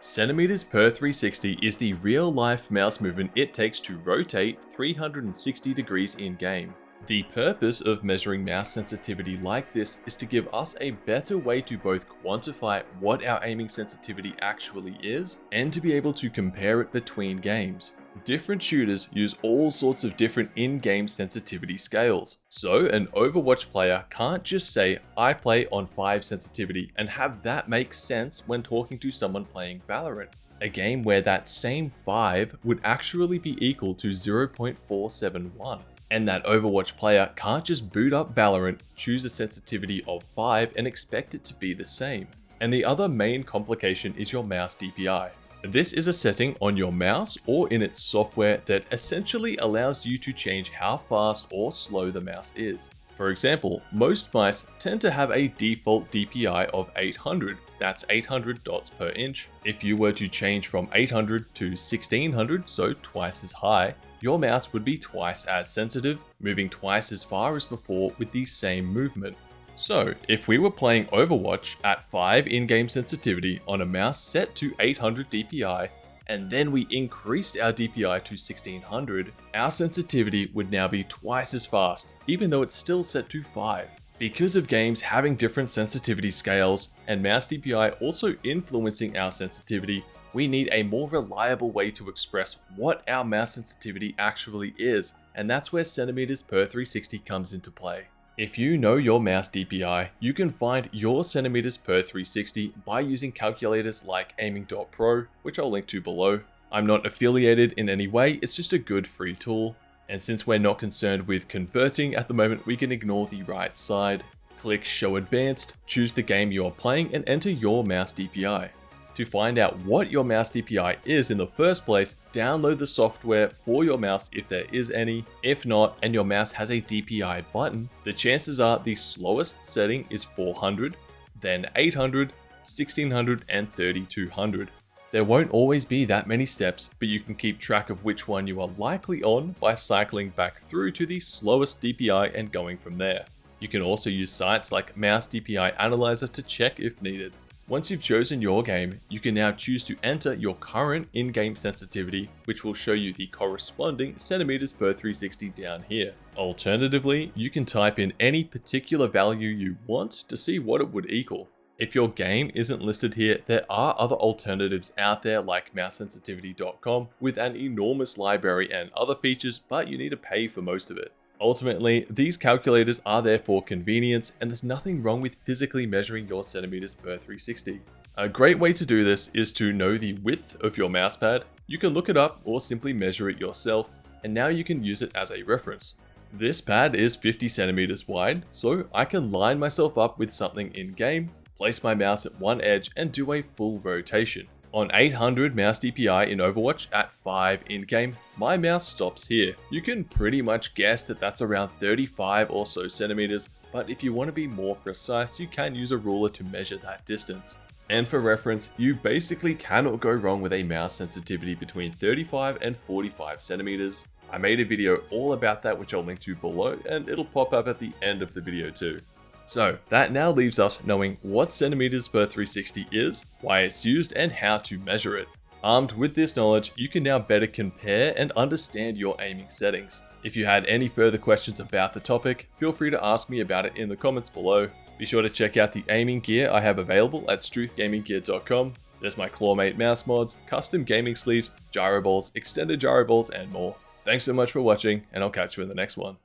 Centimeters per 360 is the real-life mouse movement it takes to rotate 360 degrees in-game. The purpose of measuring mouse sensitivity like this is to give us a better way to both quantify what our aiming sensitivity actually is and to be able to compare it between games. Different shooters use all sorts of different in-game sensitivity scales. So an Overwatch player can't just say, I play on 5 sensitivity and have that make sense when talking to someone playing Valorant. A game where that same 5 would actually be equal to 0.471. And that Overwatch player can't just boot up Valorant, choose a sensitivity of 5 and expect it to be the same. And the other main complication is your mouse DPI. This is a setting on your mouse or in its software that essentially allows you to change how fast or slow the mouse is. For example, most mice tend to have a default DPI of 800, that's 800 dots per inch. If you were to change from 800 to 1600, so twice as high, your mouse would be twice as sensitive, moving twice as far as before with the same movement. So, if we were playing Overwatch at 5 in-game sensitivity on a mouse set to 800 DPI, and then we increased our DPI to 1600, our sensitivity would now be twice as fast, even though it's still set to 5. Because of games having different sensitivity scales, and mouse DPI also influencing our sensitivity, we need a more reliable way to express what our mouse sensitivity actually is, and that's where centimeters per 360 comes into play. If you know your mouse DPI, you can find your centimeters per 360 by using calculators like aiming.pro, which I'll link to below. I'm not affiliated in any way, it's just a good free tool. And since we're not concerned with converting at the moment, we can ignore the right side. Click Show Advanced, choose the game you are playing and enter your mouse DPI. To find out what your mouse DPI is in the first place, download the software for your mouse if there is any. If not, and your mouse has a DPI button, the chances are the slowest setting is 400, then 800, 1600, and 3200. There won't always be that many steps, but you can keep track of which one you are likely on by cycling back through to the slowest DPI and going from there. You can also use sites like Mouse DPI Analyzer to check if needed. Once you've chosen your game, you can now choose to enter your current in-game sensitivity, which will show you the corresponding centimeters per 360 down here. Alternatively, you can type in any particular value you want to see what it would equal. If your game isn't listed here, there are other alternatives out there like mousesensitivity.com with an enormous library and other features, but you need to pay for most of it. Ultimately, these calculators are there for convenience, and there's nothing wrong with physically measuring your centimeters per 360. A great way to do this is to know the width of your mousepad. You can look it up or simply measure it yourself, and now you can use it as a reference. This pad is 50 centimeters wide, so I can line myself up with something in-game, place my mouse at one edge, and do a full rotation. On 800 mouse DPI in Overwatch at 5 in-game, my mouse stops here. You can pretty much guess that that's around 35 or so centimeters, but if you want to be more precise, you can use a ruler to measure that distance. And for reference, you basically cannot go wrong with a mouse sensitivity between 35 and 45 centimeters. I made a video all about that which I'll link to below, and it'll pop up at the end of the video too. So that now leaves us knowing what centimeters per 360 is, why it's used, and how to measure it. Armed with this knowledge, you can now better compare and understand your aiming settings. If you had any further questions about the topic, feel free to ask me about it in the comments below. Be sure to check out the aiming gear I have available at struthgaminggear.com. There's my Clawmate mouse mods, custom gaming sleeves, gyro balls, extended gyro balls, and more. Thanks so much for watching, and I'll catch you in the next one.